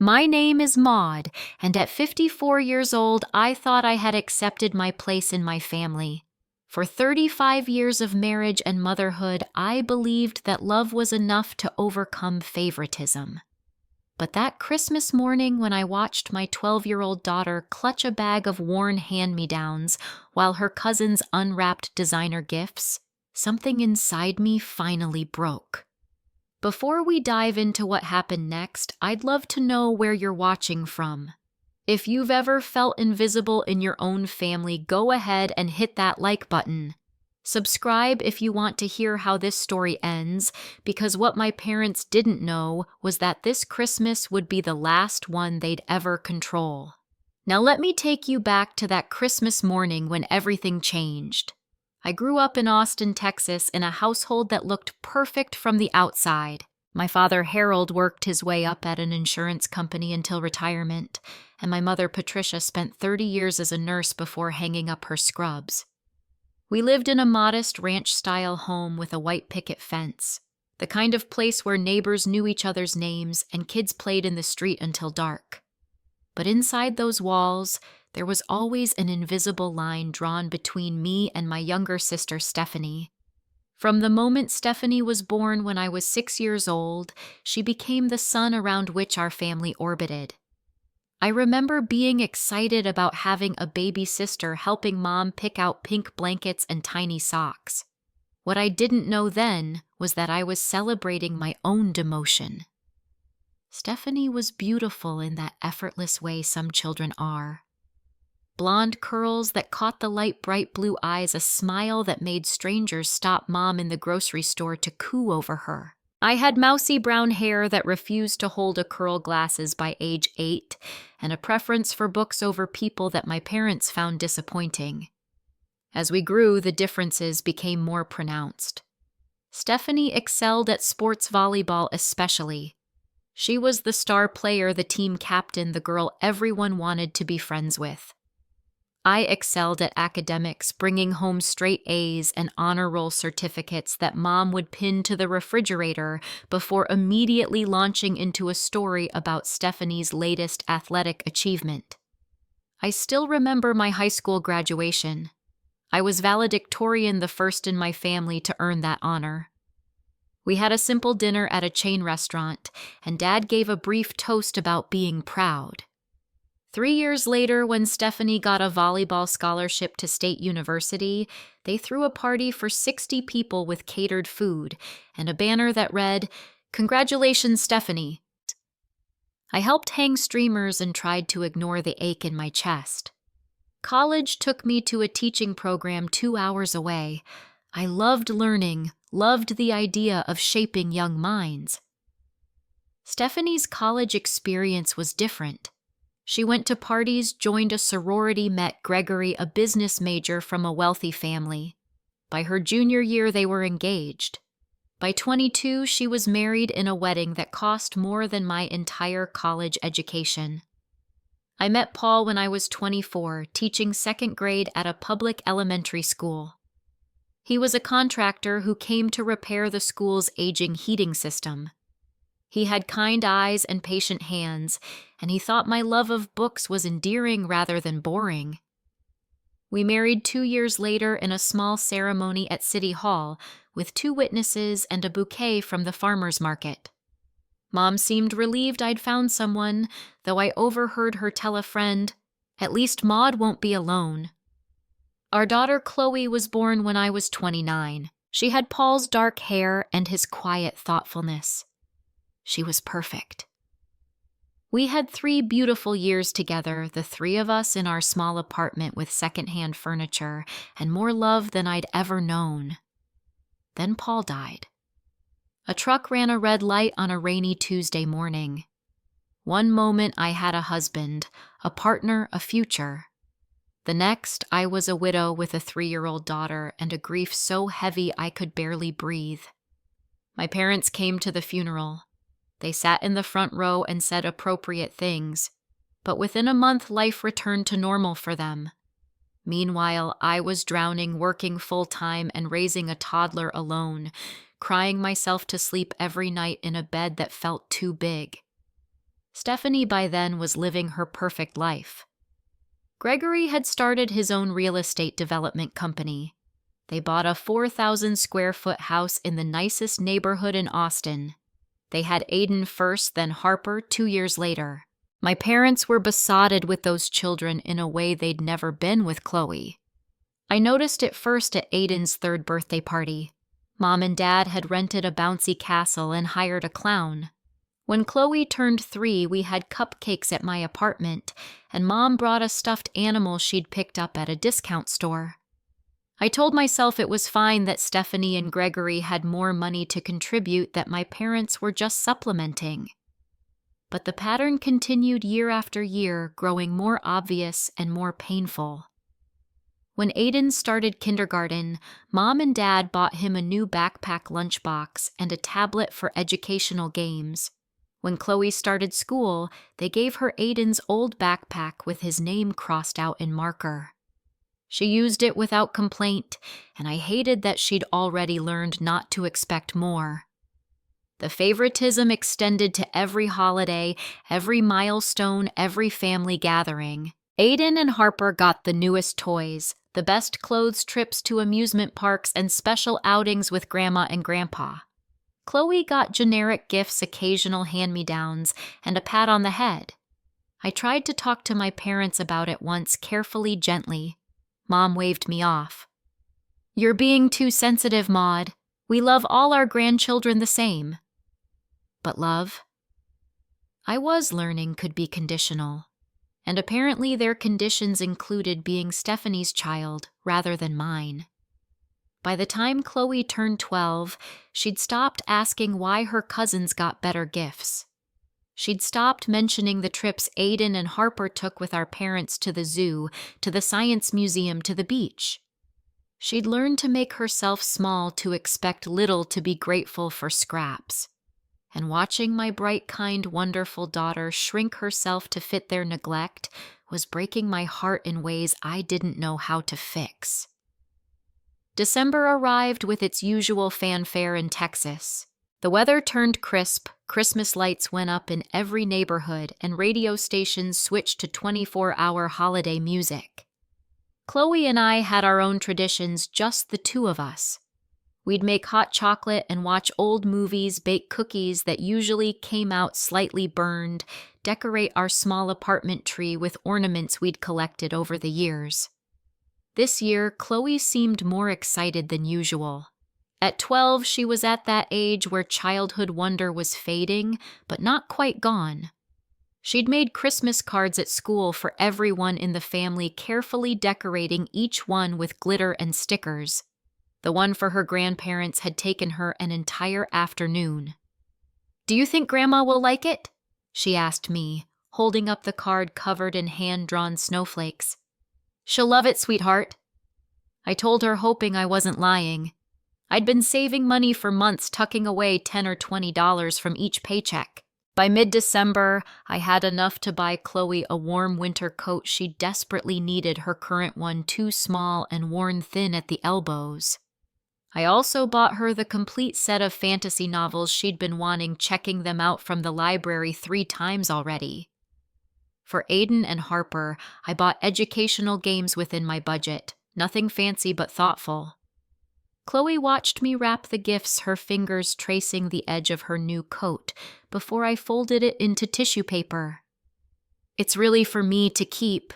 My name is Maud, and at 54 years old, I thought I had accepted my place in my family. For 35 years of marriage and motherhood, I believed that love was enough to overcome favoritism. But that Christmas morning when I watched my 12-year-old daughter clutch a bag of worn hand-me-downs while her cousins unwrapped designer gifts, something inside me finally broke. Before we dive into what happened next, I'd love to know where you're watching from. If you've ever felt invisible in your own family, go ahead and hit that like button. Subscribe if you want to hear how this story ends, because what my parents didn't know was that this Christmas would be the last one they'd ever control. Now let me take you back to that Christmas morning when everything changed. I grew up in Austin, Texas, in a household that looked perfect from the outside. My father, Harold, worked his way up at an insurance company until retirement, and my mother, Patricia, spent 30 years as a nurse before hanging up her scrubs. We lived in a modest ranch-style home with a white picket fence, the kind of place where neighbors knew each other's names and kids played in the street until dark. But inside those walls, there was always an invisible line drawn between me and my younger sister, Stephanie. From the moment Stephanie was born when I was 6 years old, she became the sun around which our family orbited. I remember being excited about having a baby sister helping Mom pick out pink blankets and tiny socks. What I didn't know then was that I was celebrating my own demotion. Stephanie was beautiful in that effortless way some children are. Blonde curls that caught the light bright blue eyes, a smile that made strangers stop Mom in the grocery store to coo over her. I had mousy brown hair that refused to hold a curl glasses by age 8, and a preference for books over people that my parents found disappointing. As we grew, the differences became more pronounced. Stephanie excelled at sports volleyball especially. She was the star player, the team captain, the girl everyone wanted to be friends with. I excelled at academics, bringing home straight A's and honor roll certificates that Mom would pin to the refrigerator before immediately launching into a story about Stephanie's latest athletic achievement. I still remember my high school graduation. I was valedictorian, the first in my family to earn that honor. We had a simple dinner at a chain restaurant, and Dad gave a brief toast about being proud. 3 years later, when Stephanie got a volleyball scholarship to State University, they threw a party for 60 people with catered food and a banner that read, "Congratulations, Stephanie." I helped hang streamers and tried to ignore the ache in my chest. College took me to a teaching program 2 hours away. I loved learning, loved the idea of shaping young minds. Stephanie's college experience was different. She went to parties, joined a sorority, met Gregory, a business major from a wealthy family. By her junior year, they were engaged. By 22, she was married in a wedding that cost more than my entire college education. I met Paul when I was 24, teaching 2nd grade at a public elementary school. He was a contractor who came to repair the school's aging heating system. He had kind eyes and patient hands, and he thought my love of books was endearing rather than boring. We married 2 years later in a small ceremony at City Hall with 2 witnesses and a bouquet from the farmer's market. Mom seemed relieved I'd found someone, though I overheard her tell a friend, "At least Maud won't be alone." Our daughter Chloe was born when I was 29. She had Paul's dark hair and his quiet thoughtfulness. She was perfect. We had 3 beautiful years together, the 3 of us in our small apartment with secondhand furniture and more love than I'd ever known. Then Paul died. A truck ran a red light on a rainy Tuesday morning. One moment I had a husband, a partner, a future. The next, I was a widow with a 3-year-old daughter and a grief so heavy I could barely breathe. My parents came to the funeral. They sat in the front row and said appropriate things, but within a month life returned to normal for them. Meanwhile, I was drowning, working full-time and raising a toddler alone, crying myself to sleep every night in a bed that felt too big. Stephanie by then was living her perfect life. Gregory had started his own real estate development company. They bought a 4,000-square-foot house in the nicest neighborhood in Austin. They had Aiden first, then Harper 2 years later. My parents were besotted with those children in a way they'd never been with Chloe. I noticed it first at Aiden's 3rd birthday party. Mom and Dad had rented a bouncy castle and hired a clown. When Chloe turned 3, we had cupcakes at my apartment, and Mom brought a stuffed animal she'd picked up at a discount store. I told myself it was fine that Stephanie and Gregory had more money to contribute, that my parents were just supplementing. But the pattern continued year after year, growing more obvious and more painful. When Aiden started kindergarten, Mom and Dad bought him a new backpack lunchbox and a tablet for educational games. When Chloe started school, they gave her Aiden's old backpack with his name crossed out in marker. She used it without complaint, and I hated that she'd already learned not to expect more. The favoritism extended to every holiday, every milestone, every family gathering. Aiden and Harper got the newest toys, the best clothes, trips to amusement parks, and special outings with Grandma and Grandpa. Chloe got generic gifts, occasional hand-me-downs, and a pat on the head. I tried to talk to my parents about it once, carefully, gently. Mom waved me off. "You're being too sensitive, Maud. We love all our grandchildren the same." But love? I was learning could be conditional, and apparently their conditions included being Stephanie's child rather than mine. By the time Chloe turned 12, she'd stopped asking why her cousins got better gifts. She'd stopped mentioning the trips Aiden and Harper took with our parents to the zoo, to the science museum, to the beach. She'd learned to make herself small, to expect little, to be grateful for scraps. And watching my bright, kind, wonderful daughter shrink herself to fit their neglect was breaking my heart in ways I didn't know how to fix. December arrived with its usual fanfare in Texas. The weather turned crisp, Christmas lights went up in every neighborhood, and radio stations switched to 24-hour holiday music. Chloe and I had our own traditions, just the two of us. We'd make hot chocolate and watch old movies, bake cookies that usually came out slightly burned, decorate our small apartment tree with ornaments we'd collected over the years. This year, Chloe seemed more excited than usual. At 12, she was at that age where childhood wonder was fading, but not quite gone. She'd made Christmas cards at school for everyone in the family, carefully decorating each one with glitter and stickers. The one for her grandparents had taken her an entire afternoon. "Do you think Grandma will like it?" she asked me, holding up the card covered in hand-drawn snowflakes. "She'll love it, sweetheart." I told her, hoping I wasn't lying. I'd been saving money for months, tucking away $10 or $20 from each paycheck. By mid-December, I had enough to buy Chloe a warm winter coat she desperately needed, her current one too small and worn thin at the elbows. I also bought her the complete set of fantasy novels she'd been wanting, checking them out from the library 3 times already. For Aiden and Harper, I bought educational games within my budget, nothing fancy but thoughtful. Chloe watched me wrap the gifts, her fingers tracing the edge of her new coat, before I folded it into tissue paper. "It's really for me to keep."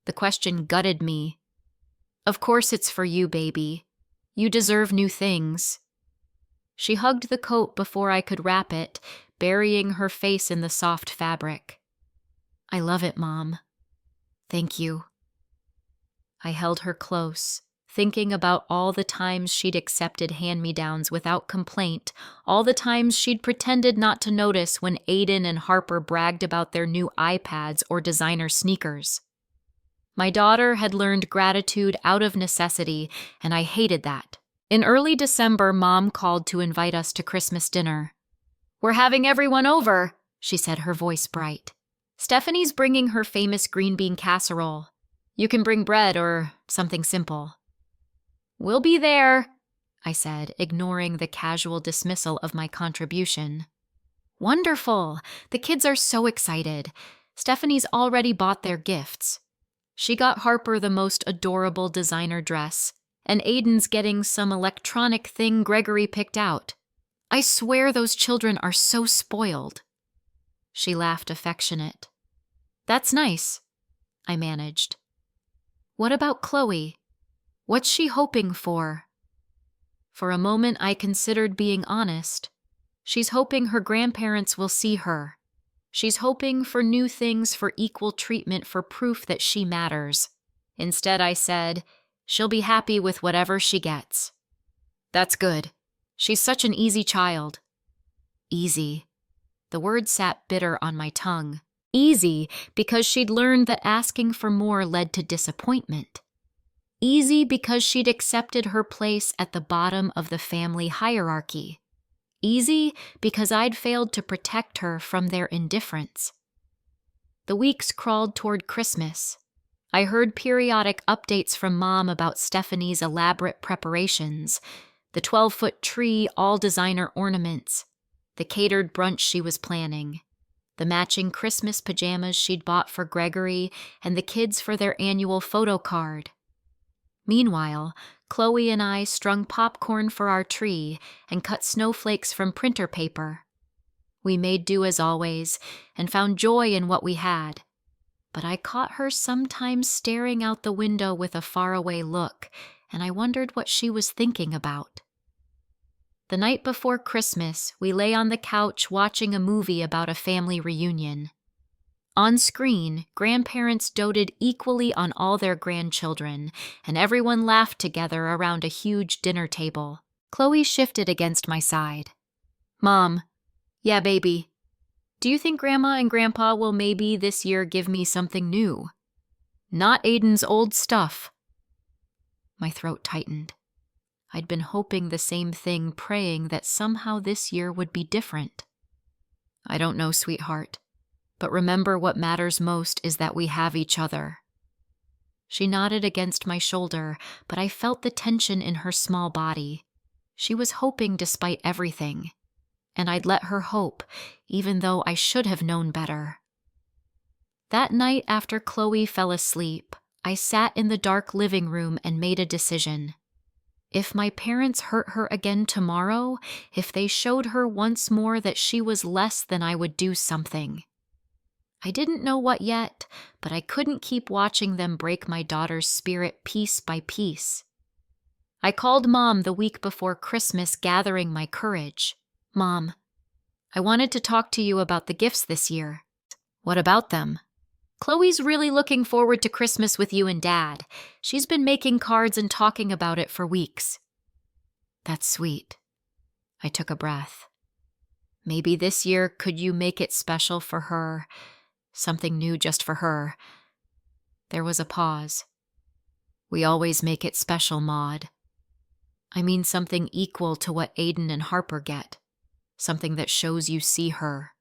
The question gutted me. "Of course it's for you, baby. You deserve new things." She hugged the coat before I could wrap it, burying her face in the soft fabric. "I love it, Mom. Thank you." I held her close, thinking about all the times she'd accepted hand-me-downs without complaint, all the times she'd pretended not to notice when Aiden and Harper bragged about their new iPads or designer sneakers. My daughter had learned gratitude out of necessity, and I hated that. In early December, Mom called to invite us to Christmas dinner. "We're having everyone over," she said, her voice bright. "Stephanie's bringing her famous green bean casserole. You can bring bread or something simple." "We'll be there," I said, ignoring the casual dismissal of my contribution. Wonderful! The kids are so excited. Stephanie's already bought their gifts. She got Harper the most adorable designer dress, and Aiden's getting some electronic thing Gregory picked out. I swear those children are so spoiled. She laughed affectionate. That's nice, I managed. What about Chloe? What's she hoping for? For a moment, I considered being honest. She's hoping her grandparents will see her. She's hoping for new things, for equal treatment, for proof that she matters. Instead, I said, she'll be happy with whatever she gets. That's good. She's such an easy child. Easy. The word sat bitter on my tongue. Easy because she'd learned that asking for more led to disappointment. Easy because she'd accepted her place at the bottom of the family hierarchy. Easy because I'd failed to protect her from their indifference. The weeks crawled toward Christmas. I heard periodic updates from Mom about Stephanie's elaborate preparations, the 12-foot tree, all designer ornaments, the catered brunch she was planning, the matching Christmas pajamas she'd bought for Gregory and the kids for their annual photo card. Meanwhile, Chloe and I strung popcorn for our tree and cut snowflakes from printer paper. We made do as always and found joy in what we had. But I caught her sometimes staring out the window with a faraway look, and I wondered what she was thinking about. The night before Christmas, we lay on the couch watching a movie about a family reunion. On screen, grandparents doted equally on all their grandchildren, and everyone laughed together around a huge dinner table. Chloe shifted against my side. Mom, yeah, baby. Do you think Grandma and Grandpa will maybe this year give me something new? Not Aiden's old stuff. My throat tightened. I'd been hoping the same thing, praying that somehow this year would be different. I don't know, sweetheart, but remember what matters most is that we have each other. She nodded against my shoulder, but I felt the tension in her small body. She was hoping despite everything, and I'd let her hope, even though I should have known better. That night after Chloe fell asleep, I sat in the dark living room and made a decision. If my parents hurt her again tomorrow, if they showed her once more that she was less than, I would do something. I didn't know what yet, but I couldn't keep watching them break my daughter's spirit piece by piece. I called Mom the week before Christmas, gathering my courage. Mom, I wanted to talk to you about the gifts this year. What about them? Chloe's really looking forward to Christmas with you and Dad. She's been making cards and talking about it for weeks. That's sweet. I took a breath. Maybe this year could you make it special for her? Something new just for her. There was a pause. We always make it special, Maud. I mean something equal to what Aiden and Harper get. Something that shows you see her.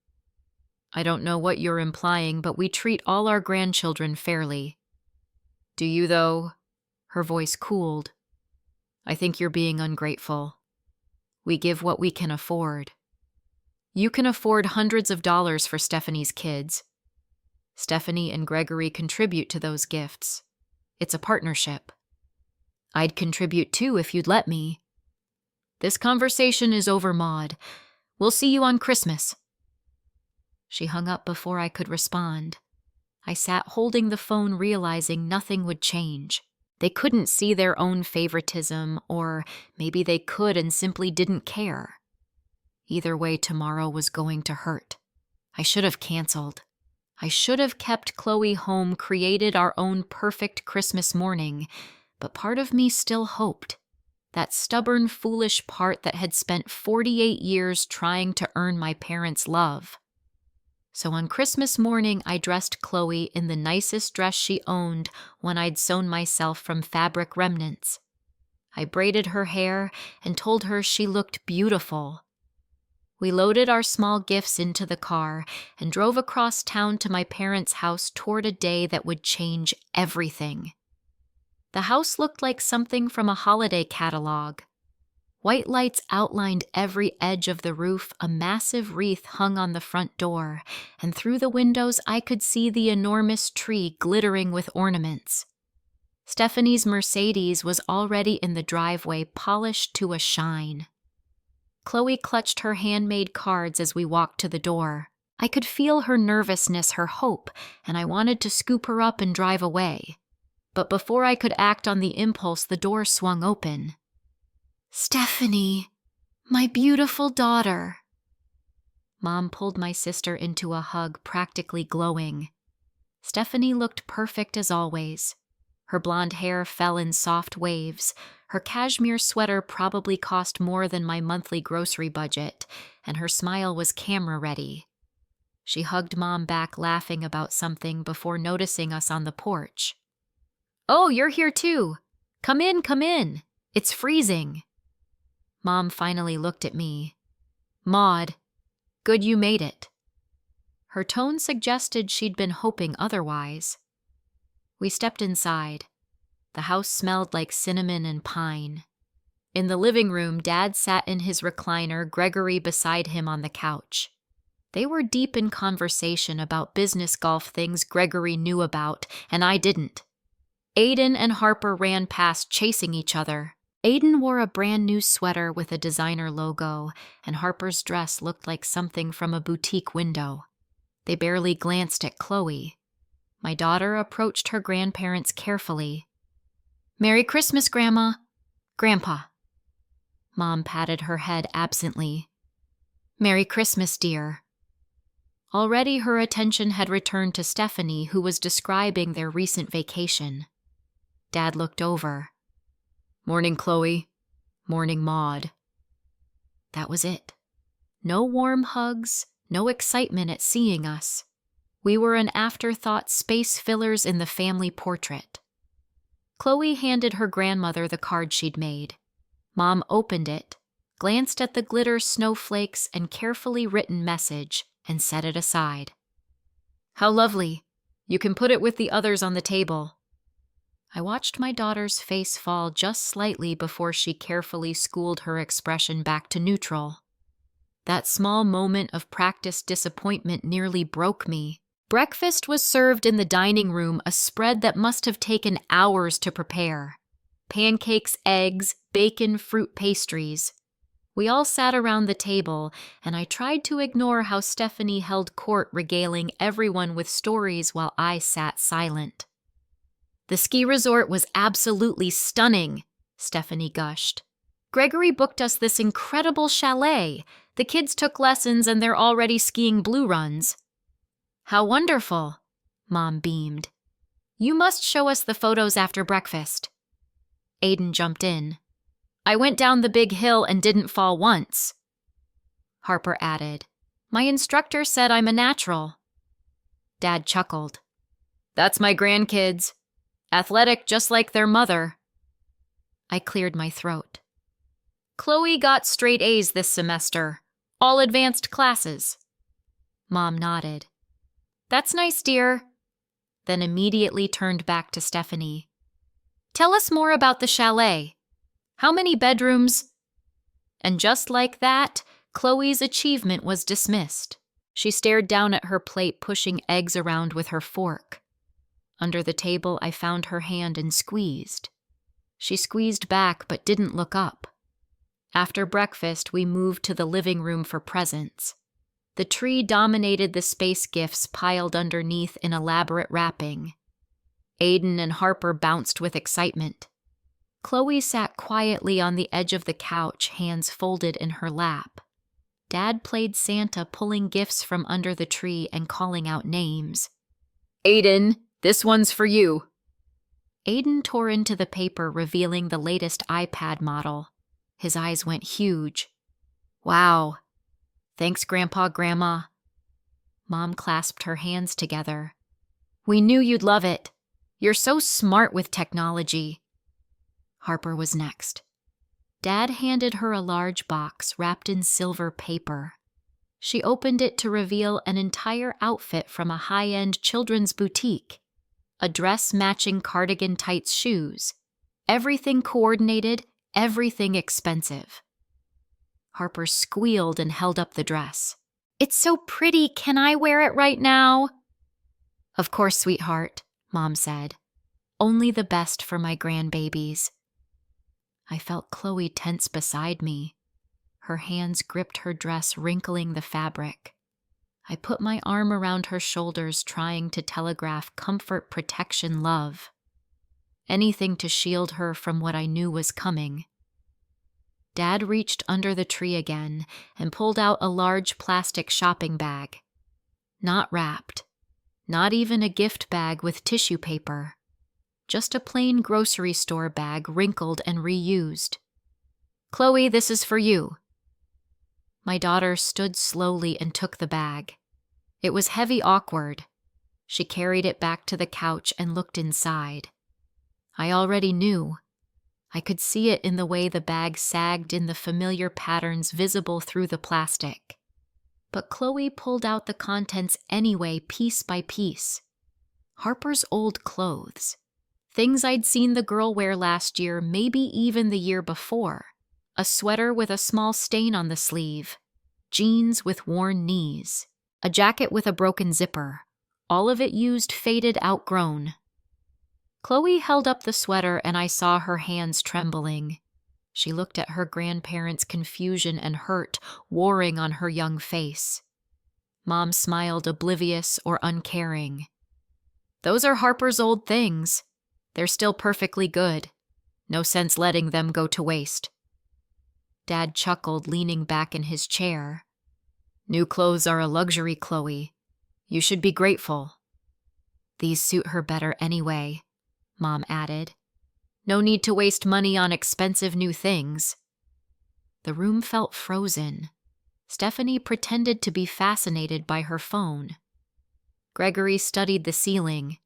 I don't know what you're implying, but we treat all our grandchildren fairly. Do you, though? Her voice cooled. I think you're being ungrateful. We give what we can afford. You can afford hundreds of dollars for Stephanie's kids. Stephanie and Gregory contribute to those gifts. It's a partnership. I'd contribute too if you'd let me. This conversation is over, Maud. We'll see you on Christmas. She hung up before I could respond. I sat holding the phone, realizing nothing would change. They couldn't see their own favoritism, or maybe they could and simply didn't care. Either way, tomorrow was going to hurt. I should have canceled. I should have kept Chloe home, created our own perfect Christmas morning, but part of me still hoped. That stubborn, foolish part that had spent 48 years trying to earn my parents' love. So on Christmas morning, I dressed Chloe in the nicest dress she owned, one I'd sewn myself from fabric remnants. I braided her hair and told her she looked beautiful. We loaded our small gifts into the car and drove across town to my parents' house toward a day that would change everything. The house looked like something from a holiday catalog. White lights outlined every edge of the roof, a massive wreath hung on the front door, and through the windows I could see the enormous tree glittering with ornaments. Stephanie's Mercedes was already in the driveway, polished to a shine. Chloe clutched her handmade cards as we walked to the door. I could feel her nervousness, her hope, and I wanted to scoop her up and drive away. But before I could act on the impulse, the door swung open. "Stephanie, my beautiful daughter." Mom pulled my sister into a hug, practically glowing. Stephanie looked perfect as always. Her blonde hair fell in soft waves. Her cashmere sweater probably cost more than my monthly grocery budget, and her smile was camera-ready. She hugged Mom back, laughing about something before noticing us on the porch. "Oh, you're here too. Come in, come in. It's freezing." Mom finally looked at me. "Maud, good you made it." Her tone suggested she'd been hoping otherwise. We stepped inside. The house smelled like cinnamon and pine. In the living room, Dad sat in his recliner, Gregory beside him on the couch. They were deep in conversation about business golf things Gregory knew about, and I didn't. Aiden and Harper ran past, chasing each other. Aiden wore a brand new sweater with a designer logo, and Harper's dress looked like something from a boutique window. They barely glanced at Chloe. My daughter approached her grandparents carefully. "Merry Christmas, Grandma." "Grandpa." Mom patted her head absently. "Merry Christmas, dear." Already her attention had returned to Stephanie, who was describing their recent vacation. Dad looked over. "Morning, Chloe. Morning, Maud." That was it. No warm hugs, no excitement at seeing us. We were an afterthought, space fillers in the family portrait. Chloe handed her grandmother the card she'd made. Mom opened it, glanced at the glitter snowflakes and carefully written message, and set it aside. "How lovely. You can put it with the others on the table." I watched my daughter's face fall just slightly before she carefully schooled her expression back to neutral. That small moment of practiced disappointment nearly broke me. Breakfast was served in the dining room, a spread that must have taken hours to prepare. Pancakes, eggs, bacon, fruit pastries. We all sat around the table, and I tried to ignore how Stephanie held court, regaling everyone with stories while I sat silent. "The ski resort was absolutely stunning," Stephanie gushed. "Gregory booked us this incredible chalet. The kids took lessons and they're already skiing blue runs." "How wonderful," Mom beamed. "You must show us the photos after breakfast." Aiden jumped in. "I went down the big hill and didn't fall once." Harper added, "My instructor said I'm a natural." Dad chuckled. "That's my grandkids. Athletic just like their mother." I cleared my throat. "Chloe got straight A's this semester. All advanced classes." Mom nodded. "That's nice, dear." Then immediately turned back to Stephanie. "Tell us more about the chalet. How many bedrooms?" And just like that, Chloe's achievement was dismissed. She stared down at her plate, pushing eggs around with her fork. Under the table, I found her hand and squeezed. She squeezed back but didn't look up. After breakfast, we moved to the living room for presents. The tree dominated the space gifts piled underneath in elaborate wrapping. Aiden and Harper bounced with excitement. Chloe sat quietly on the edge of the couch, hands folded in her lap. Dad played Santa, pulling gifts from under the tree and calling out names. "Aiden, this one's for you." Aiden tore into the paper, revealing the latest iPad model. His eyes went huge. "Wow. Thanks, Grandpa, Grandma." Mom clasped her hands together. "We knew you'd love it. You're so smart with technology." Harper was next. Dad handed her a large box wrapped in silver paper. She opened it to reveal an entire outfit from a high-end children's boutique. A dress matching cardigan tights shoes. Everything coordinated, everything expensive. Harper squealed and held up the dress. "It's so pretty, can I wear it right now?" "Of course, sweetheart," Mom said. "Only the best for my grandbabies." I felt Chloe tense beside me. Her hands gripped her dress, wrinkling the fabric. I put my arm around her shoulders, trying to telegraph comfort, protection, love. Anything to shield her from what I knew was coming. Dad reached under the tree again and pulled out a large plastic shopping bag. Not wrapped. Not even a gift bag with tissue paper. Just a plain grocery store bag, wrinkled and reused. "Chloe, this is for you." My daughter stood slowly and took the bag. It was heavy, awkward. She carried it back to the couch and looked inside. I already knew. I could see it in the way the bag sagged in the familiar patterns visible through the plastic. But Chloe pulled out the contents anyway, piece by piece. Harper's old clothes. Things I'd seen the girl wear last year, maybe even the year before. A sweater with a small stain on the sleeve. Jeans with worn knees. A jacket with a broken zipper. All of it used, faded, outgrown. Chloe held up the sweater and I saw her hands trembling. She looked at her grandparents' confusion and hurt warring on her young face. Mom smiled, oblivious or uncaring. "Those are Harper's old things. They're still perfectly good. No sense letting them go to waste." Dad chuckled, leaning back in his chair. "New clothes are a luxury, Chloe. You should be grateful." "These suit her better anyway," Mom added. "No need to waste money on expensive new things." The room felt frozen. Stephanie pretended to be fascinated by her phone. Gregory studied the ceiling.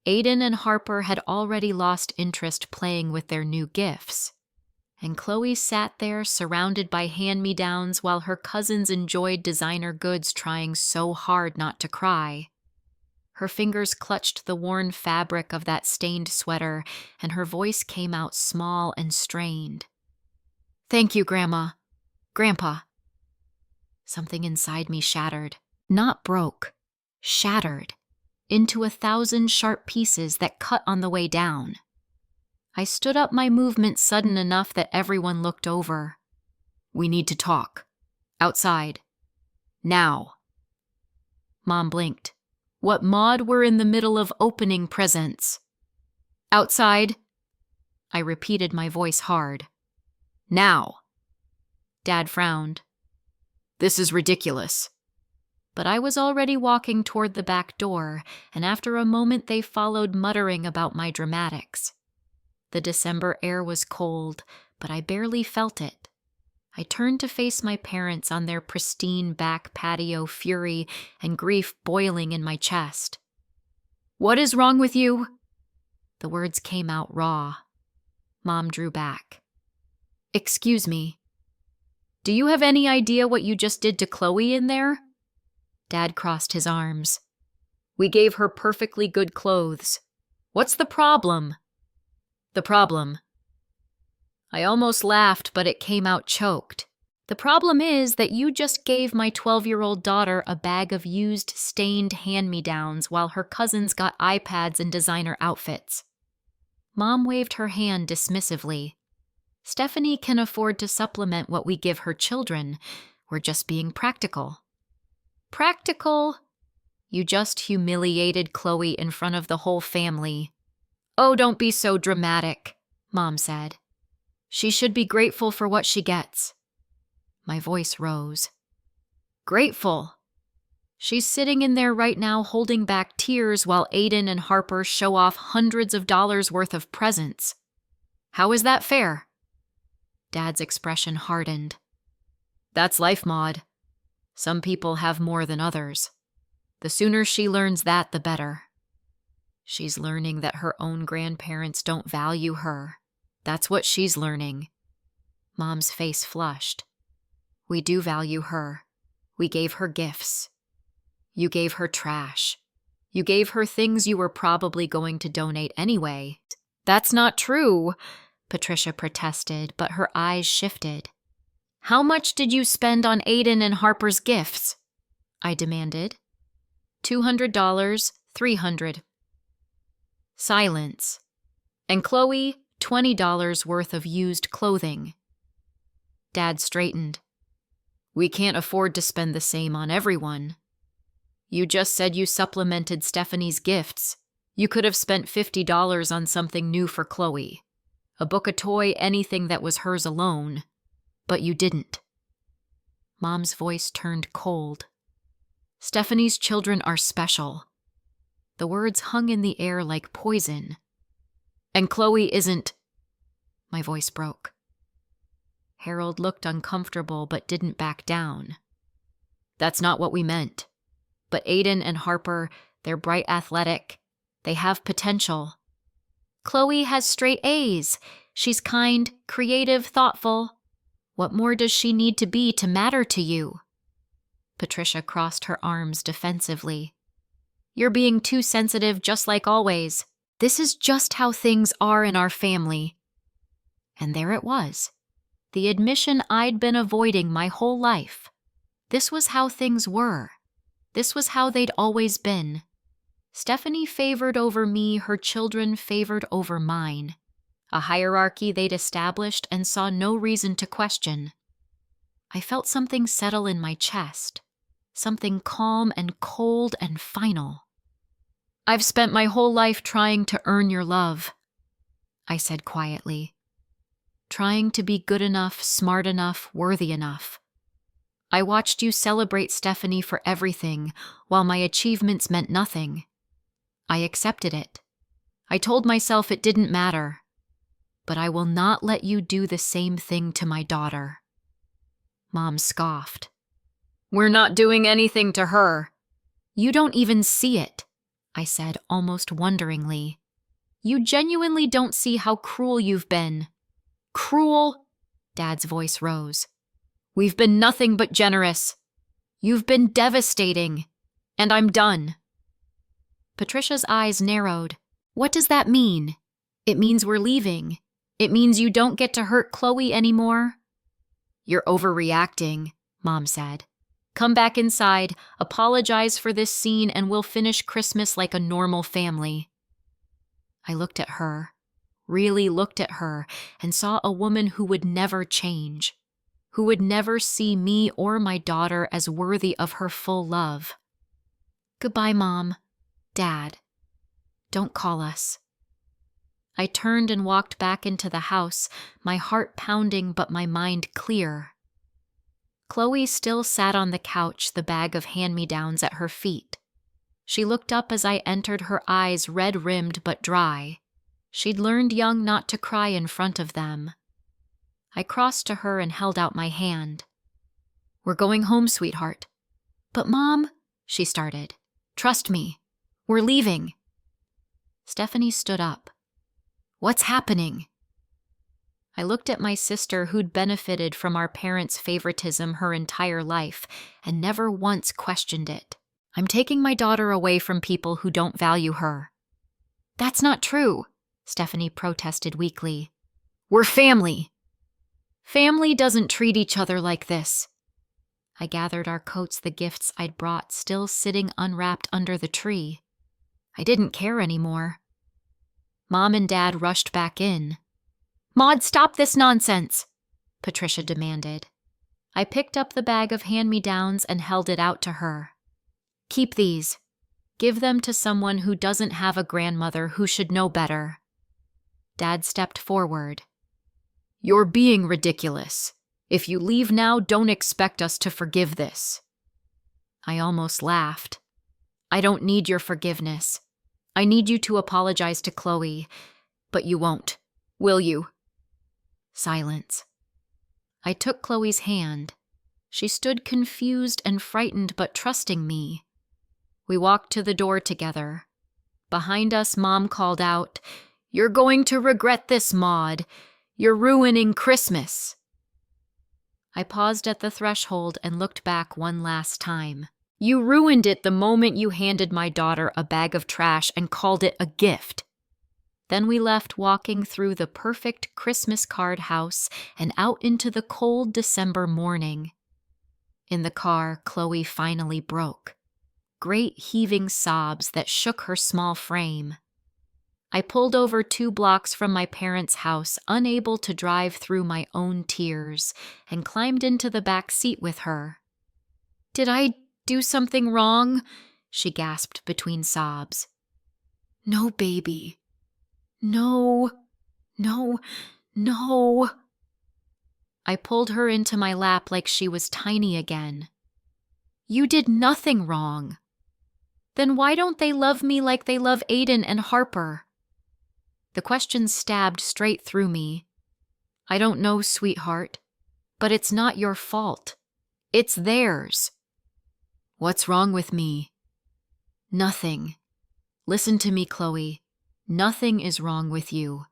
Aiden and Harper had already lost interest playing with their new gifts. And Chloe sat there surrounded by hand-me-downs while her cousins enjoyed designer goods, trying so hard not to cry. Her fingers clutched the worn fabric of that stained sweater, and her voice came out small and strained. "Thank you, Grandma. Grandpa." Something inside me shattered. Not broke. Shattered. Into 1,000 sharp pieces that cut on the way down. I stood up, my movement sudden enough that everyone looked over. "We need to talk. Outside. Now." Mom blinked. "What, Maud? We're in the middle of opening presents." "Outside." I repeated, my voice hard. "Now." Dad frowned. "This is ridiculous." But I was already walking toward the back door, and after a moment they followed, muttering about my dramatics. The December air was cold, but I barely felt it. I turned to face my parents on their pristine back patio, fury and grief boiling in my chest. "What is wrong with you?" The words came out raw. Mom drew back. "Excuse me. Do you have any idea what you just did to Chloe in there?" Dad crossed his arms. "We gave her perfectly good clothes. What's the problem?" "The problem." I almost laughed, but it came out choked. "The problem is that you just gave my 12-year-old daughter a bag of used, stained hand-me-downs while her cousins got iPads and designer outfits." Mom waved her hand dismissively. "Stephanie can afford to supplement what we give her children. We're just being practical." "Practical?" "You just humiliated Chloe in front of the whole family." "Oh, don't be so dramatic," Mom said. "She should be grateful for what she gets." My voice rose. "Grateful? She's sitting in there right now holding back tears while Aiden and Harper show off hundreds of dollars worth of presents. How is that fair?" Dad's expression hardened. "That's life, Maud. Some people have more than others. The sooner she learns that, the better. She's learning that her own grandparents don't value her. That's what she's learning." Mom's face flushed. "We do value her. We gave her gifts. You gave her trash. You gave her things you were probably going to donate anyway." "That's not true," Patricia protested, but her eyes shifted. How much did you spend on Aiden and Harper's gifts? I demanded. $200, $300. Silence. And Chloe, $20 worth of used clothing. Dad straightened. We can't afford to spend the same on everyone. You just said you supplemented Stephanie's gifts. You could have spent $50 on something new for Chloe. A book, a toy, anything that was hers alone. But you didn't. Mom's voice turned cold. Stephanie's children are special. The words hung in the air like poison. And Chloe isn't... My voice broke. Harold looked uncomfortable but didn't back down. That's not what we meant. But Aiden and Harper, they're bright, athletic. They have potential. Chloe has straight A's. She's kind, creative, thoughtful. What more does she need to be to matter to you? Patricia crossed her arms defensively. You're being too sensitive, just like always. This is just how things are in our family. And there it was. The admission I'd been avoiding my whole life. This was how things were. This was how they'd always been. Stephanie favored over me, her children favored over mine. A hierarchy they'd established and saw no reason to question. I felt something settle in my chest, something calm and cold and final. I've spent my whole life trying to earn your love, I said quietly. Trying to be good enough, smart enough, worthy enough. I watched you celebrate Stephanie for everything, while my achievements meant nothing. I accepted it. I told myself it didn't matter. But I will not let you do the same thing to my daughter. Mom scoffed. We're not doing anything to her. You don't even see it, I said almost wonderingly. You genuinely don't see how cruel you've been. Cruel? Dad's voice rose. We've been nothing but generous. You've been devastating. And I'm done. Patricia's eyes narrowed. What does that mean? It means we're leaving. It means you don't get to hurt Chloe anymore. You're overreacting, Mom said. Come back inside, apologize for this scene, and we'll finish Christmas like a normal family. I looked at her, really looked at her, and saw a woman who would never change, who would never see me or my daughter as worthy of her full love. Goodbye, Mom. Dad. Don't call us. I turned and walked back into the house, my heart pounding but my mind clear. Chloe still sat on the couch, the bag of hand-me-downs at her feet. She looked up as I entered, her eyes red-rimmed but dry. She'd learned young not to cry in front of them. I crossed to her and held out my hand. We're going home, sweetheart. But Mom, she started. Trust me. We're leaving. Stephanie stood up. What's happening? I looked at my sister, who'd benefited from our parents' favoritism her entire life and never once questioned it. I'm taking my daughter away from people who don't value her. That's not true, Stephanie protested weakly. We're family. Family doesn't treat each other like this. I gathered our coats, the gifts I'd brought, still sitting unwrapped under the tree. I didn't care anymore. Mom and Dad rushed back in. Maud, stop this nonsense, Patricia demanded. I picked up the bag of hand-me-downs and held it out to her. Keep these. Give them to someone who doesn't have a grandmother, who should know better. Dad stepped forward. You're being ridiculous. If you leave now, don't expect us to forgive this. I almost laughed. I don't need your forgiveness. I need you to apologize to Chloe, but you won't, will you? Silence. I took Chloe's hand. She stood confused and frightened but trusting me. We walked to the door together. Behind us, Mom called out, You're going to regret this, Maud. You're ruining Christmas. I paused at the threshold and looked back one last time. You ruined it the moment you handed my daughter a bag of trash and called it a gift. Then we left walking through the perfect Christmas card house and out into the cold December morning. In the car, Chloe finally broke. Great heaving sobs that shook her small frame. I pulled over 2 blocks from my parents' house, unable to drive through my own tears, and climbed into the back seat with her. "Did I do something wrong?" she gasped between sobs. "No, baby. No, no, no." I pulled her into my lap like she was tiny again. "You did nothing wrong. Then why don't they love me like they love Aiden and Harper?" The question stabbed straight through me. "I don't know, sweetheart, but it's not your fault. It's theirs." "What's wrong with me?" "Nothing. Listen to me, Chloe. Nothing is wrong with you.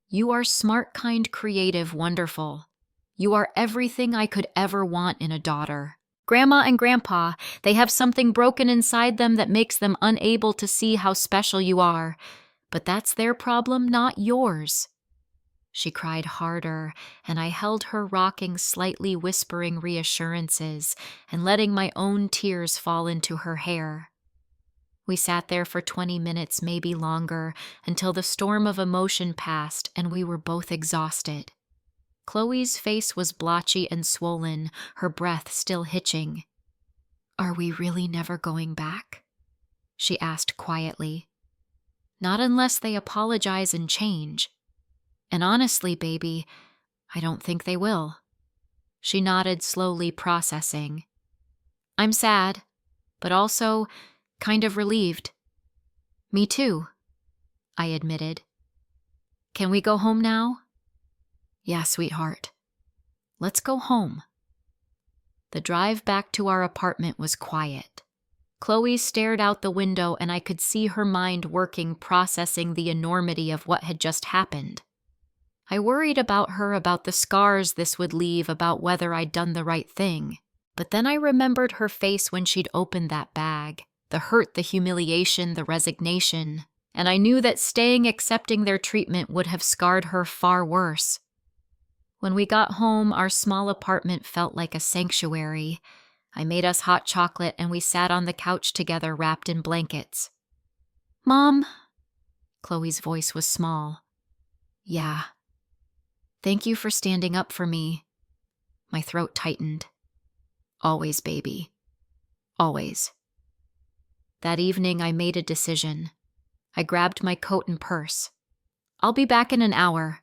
You are smart, kind, creative, wonderful. You are everything I could ever want in a daughter. Grandma and Grandpa, they have something broken inside them that makes them unable to see how special you are. But that's their problem, not yours." She cried harder, and I held her, rocking slightly, whispering reassurances and letting my own tears fall into her hair. We sat there for 20 minutes, maybe longer, until the storm of emotion passed and we were both exhausted. Chloe's face was blotchy and swollen, her breath still hitching. "Are we really never going back?" she asked quietly. "Not unless they apologize and change. And honestly, baby, I don't think they will." She nodded slowly, processing. "I'm sad, but also kind of relieved." "Me too," I admitted. "Can we go home now?" "Yeah, sweetheart. Let's go home." The drive back to our apartment was quiet. Chloe stared out the window and I could see her mind working, processing the enormity of what had just happened. I worried about her, about the scars this would leave, about whether I'd done the right thing. But then I remembered her face when she'd opened that bag, the hurt, the humiliation, the resignation, and I knew that staying accepting their treatment would have scarred her far worse. When we got home, our small apartment felt like a sanctuary. I made us hot chocolate and we sat on the couch together, wrapped in blankets. "Mom?" Chloe's voice was small. "Yeah. Thank you for standing up for me." My throat tightened. "Always, baby. Always." That evening, I made a decision. I grabbed my coat and purse. "I'll be back in an hour.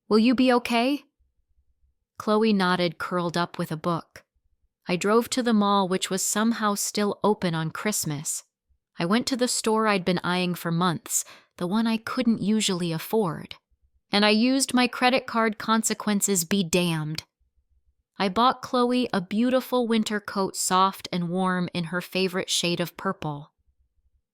Will you be okay?" Chloe nodded, curled up with a book. I drove to the mall, which was somehow still open on Christmas. I went to the store I'd been eyeing for months, the one I couldn't usually afford. And I used my credit card, consequences be damned. I bought Chloe a beautiful winter coat, soft and warm in her favorite shade of purple.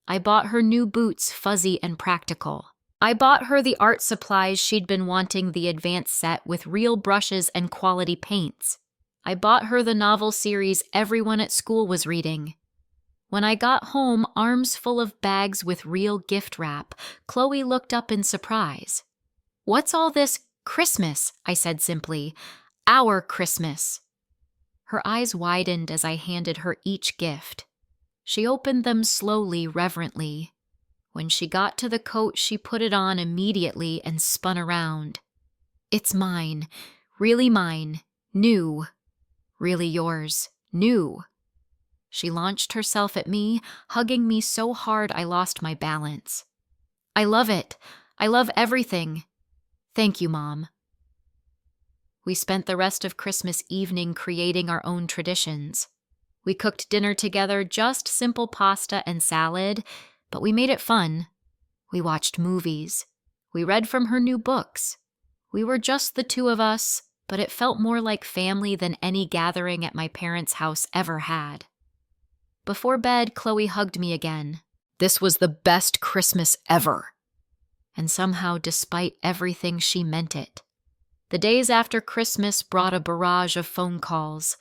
I bought her new boots, fuzzy and practical. I bought her the art supplies she'd been wanting, the advanced set with real brushes and quality paints. I bought her the novel series everyone at school was reading. When I got home, arms full of bags with real gift wrap, Chloe looked up in surprise. "What's all this Christmas?" I said simply. "Our Christmas." Her eyes widened as I handed her each gift. She opened them slowly, reverently. When she got to the coat, she put it on immediately and spun around. "It's mine. Really mine. New. Really yours. New." She launched herself at me, hugging me so hard I lost my balance. "I love it. I love everything. Thank you, Mom." We spent the rest of Christmas evening creating our own traditions. We cooked dinner together, just simple pasta and salad, but we made it fun. We watched movies. We read from her new books. We were just the two of us, but it felt more like family than any gathering at my parents' house ever had. Before bed, Chloe hugged me again. "This was the best Christmas ever." And somehow, despite everything, she meant it. The days after Christmas brought a barrage of phone calls.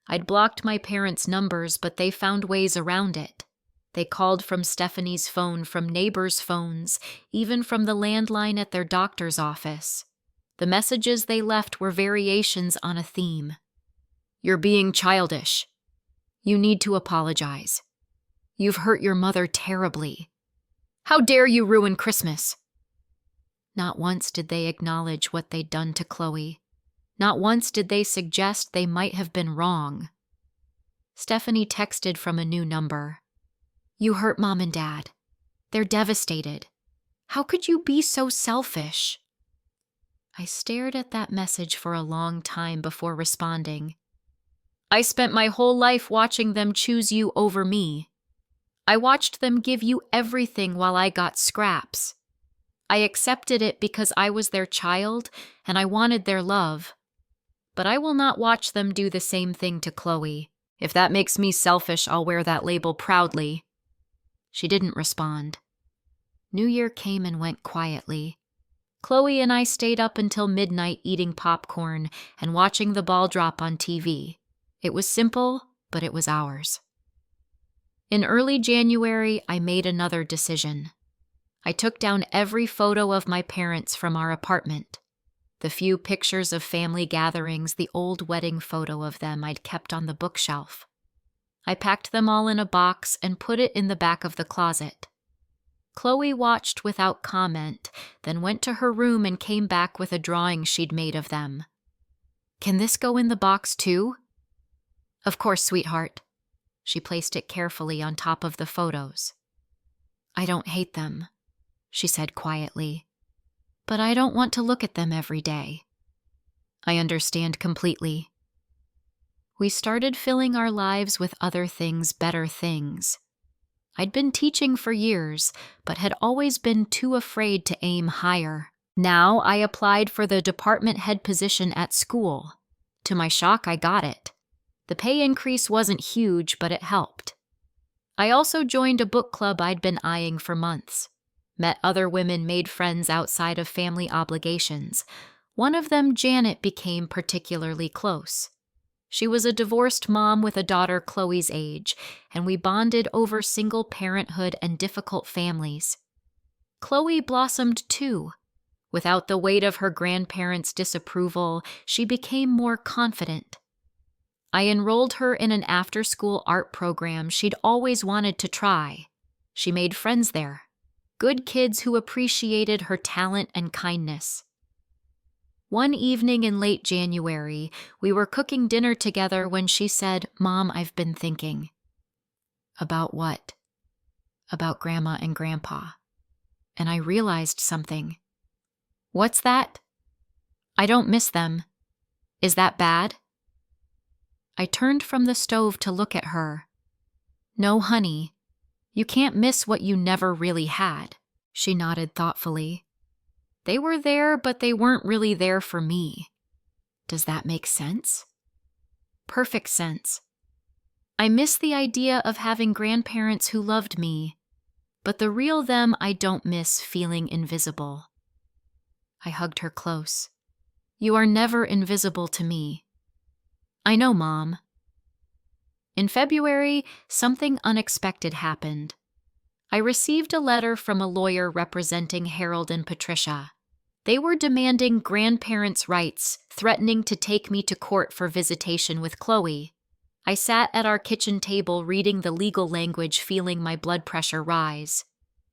I'd blocked my parents' numbers, but they found ways around it. They called from Stephanie's phone, from neighbors' phones, even from the landline at their doctor's office. The messages they left were variations on a theme. "You're being childish. You need to apologize. You've hurt your mother terribly. How dare you ruin Christmas?" Not once did they acknowledge what they'd done to Chloe. Not once did they suggest they might have been wrong. Stephanie texted from a new number. "You hurt Mom and Dad. They're devastated. How could you be so selfish?" I stared at that message for a long time before responding. "I spent my whole life watching them choose you over me. I watched them give you everything while I got scraps. I accepted it because I was their child and I wanted their love. But I will not watch them do the same thing to Chloe. If that makes me selfish, I'll wear that label proudly." She didn't respond. New Year came and went quietly. Chloe and I stayed up until midnight eating popcorn and watching the ball drop on TV. It was simple, but it was ours. In early January, I made another decision. I took down every photo of my parents from our apartment. The few pictures of family gatherings, the old wedding photo of them I'd kept on the bookshelf. I packed them all in a box and put it in the back of the closet. Chloe watched without comment, then went to her room and came back with a drawing she'd made of them. "Can this go in the box too?" "Of course, sweetheart." She placed it carefully on top of the photos. "I don't hate them," she said quietly, "but I don't want to look at them every day." "I understand completely." We started filling our lives with other things, better things. I'd been teaching for years, but had always been too afraid to aim higher. Now I applied for the department head position at school. To my shock, I got it. The pay increase wasn't huge, but it helped. I also joined a book club I'd been eyeing for months. Met other women, made friends outside of family obligations. One of them, Janet, became particularly close. She was a divorced mom with a daughter Chloe's age, and we bonded over single parenthood and difficult families. Chloe blossomed too. Without the weight of her grandparents' disapproval, she became more confident. I enrolled her in an after-school art program she'd always wanted to try. She made friends there. Good kids who appreciated her talent and kindness. One evening in late January, we were cooking dinner together when she said, "Mom, I've been thinking." "About what?" "About Grandma and Grandpa." And I realized something. "What's that?" "I don't miss them. Is that bad?" I turned from the stove to look at her. "No, honey. You can't miss what you never really had." She nodded thoughtfully. "They were there, but they weren't really there for me." "Does that make sense?" "Perfect sense. I miss the idea of having grandparents who loved me, but the real them I don't miss feeling invisible." I hugged her close. "You are never invisible to me." "I know, Mom." In February, something unexpected happened. I received a letter from a lawyer representing Harold and Patricia. They were demanding grandparents' rights, threatening to take me to court for visitation with Chloe. I sat at our kitchen table reading the legal language, feeling my blood pressure rise.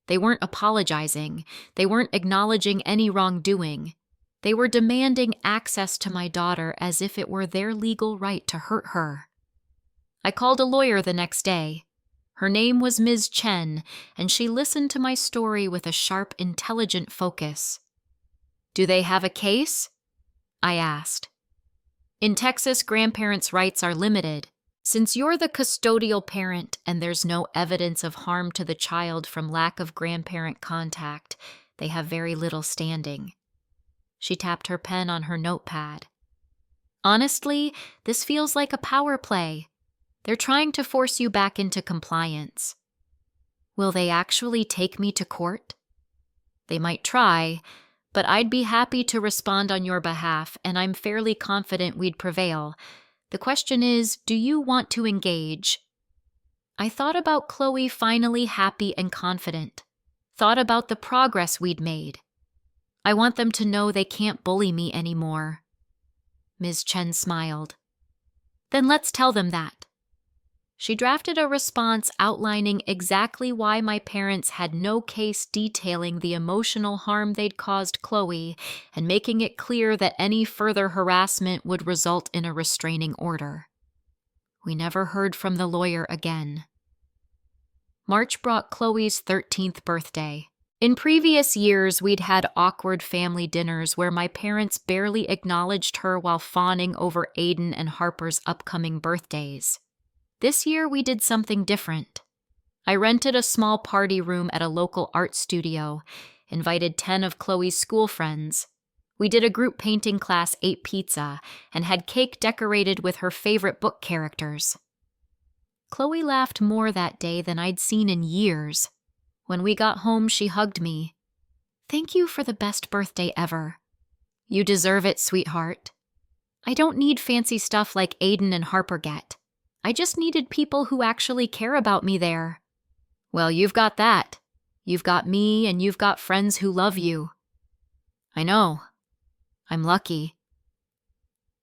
They weren't apologizing. They weren't acknowledging any wrongdoing. They were demanding access to my daughter as if it were their legal right to hurt her. I called a lawyer the next day. Her name was Ms. Chen, and she listened to my story with a sharp, intelligent focus. "Do they have a case?" I asked. "In Texas, grandparents' rights are limited. Since you're the custodial parent and there's no evidence of harm to the child from lack of grandparent contact, they have very little standing." She tapped her pen on her notepad. "Honestly, this feels like a power play. They're trying to force you back into compliance." "Will they actually take me to court?" "They might try, but I'd be happy to respond on your behalf, and I'm fairly confident we'd prevail. The question is, do you want to engage?" I thought about Chloe finally happy and confident. Thought about the progress we'd made. I want them to know they can't bully me anymore. Ms. Chen smiled. Then let's tell them that. She drafted a response outlining exactly why my parents had no case detailing the emotional harm they'd caused Chloe and making it clear that any further harassment would result in a restraining order. We never heard from the lawyer again. March brought Chloe's 13th birthday. In previous years, we'd had awkward family dinners where my parents barely acknowledged her while fawning over Aiden and Harper's upcoming birthdays. This year, we did something different. I rented a small party room at a local art studio, invited 10 of Chloe's school friends. We did a group painting class, ate pizza, and had cake decorated with her favorite book characters. Chloe laughed more that day than I'd seen in years. When we got home, she hugged me. Thank you for the best birthday ever. You deserve it, sweetheart. I don't need fancy stuff like Aiden and Harper get. I just needed people who actually care about me there. Well, you've got that. You've got me, and you've got friends who love you. I know. I'm lucky.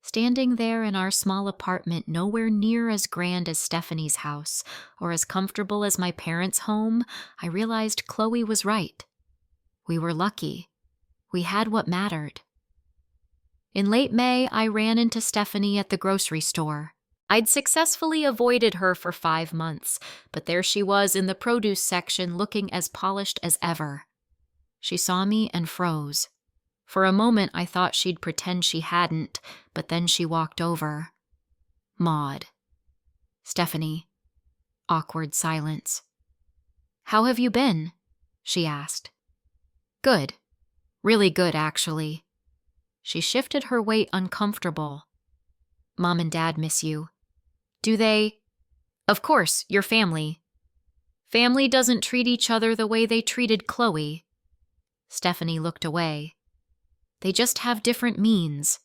Standing there in our small apartment, nowhere near as grand as Stephanie's house or as comfortable as my parents' home, I realized Chloe was right. We were lucky. We had what mattered. In late May, I ran into Stephanie at the grocery store. I'd successfully avoided her for 5 months, but there she was in the produce section looking as polished as ever. She saw me and froze. For a moment, I thought she'd pretend she hadn't, but then she walked over. Maud. Stephanie. Awkward silence. How have you been? She asked. Good. Really good, actually. She shifted her weight uncomfortable. Mom and Dad miss you. Do they? Of course, your family. Family doesn't treat each other the way they treated Chloe. Stephanie looked away. They just have different means.